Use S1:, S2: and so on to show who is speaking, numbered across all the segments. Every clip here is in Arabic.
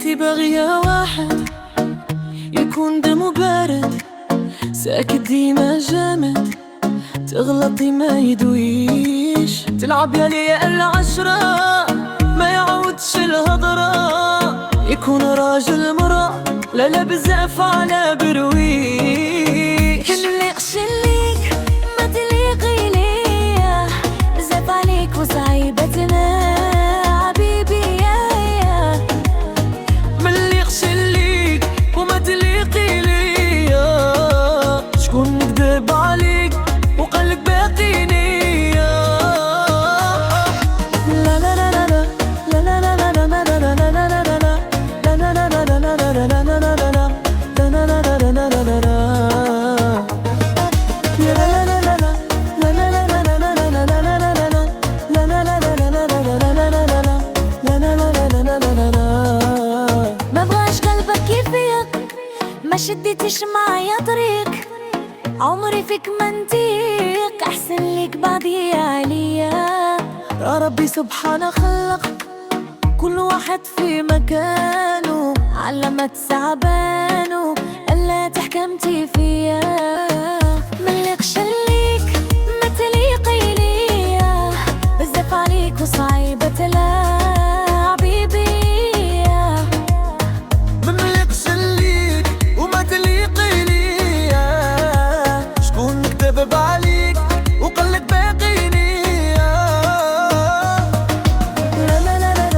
S1: انتي باغية واحد يكون دمه بارد، ساكت ديما جامد، تغلطي ما يدويش، تلعب يا ليالي 10 ما يعودش الهضرة، يكون راجل مرة لا لا بزاف على برويش.
S2: منليقش ليك ما تليقي ليا، بزاف عليك وصعيبتنا حبيبي يا
S1: منليقش ليك وما تليقي ليا، شكون كذب عليك وقلك باقي نية. لا لا لا لا لا لا لا لا لا لا لا لا لا
S2: ما شديتش معايا طريق، عمري فيك منطيق، احسن ليك بعدي عليا.
S1: يا ربي سبحانه خلق كل واحد في مكانه،
S2: علمت صعبانه الا تحكمتي فيا. ملقش ليك ما تليقي ليا، بزاف عليك وصعيبة تلا حبيبي.
S1: مملكش ليك وما تليقي ليا، شكون كذب عليك وقلك باقي نية. لا لا لا لا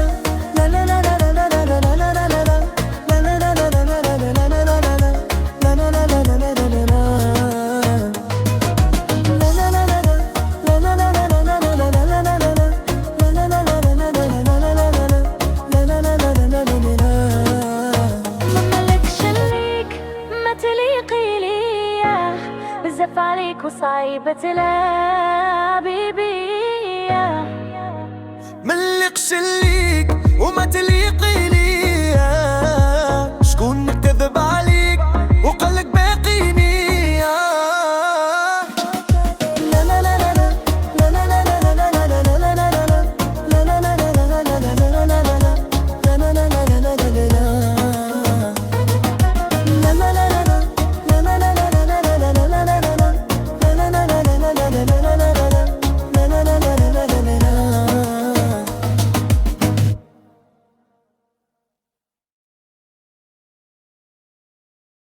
S1: لا لا لا لا لا لا لا لا
S2: بزاف عليك وصعيبة لا حبيبي.
S1: ملقش ليك وما تليقي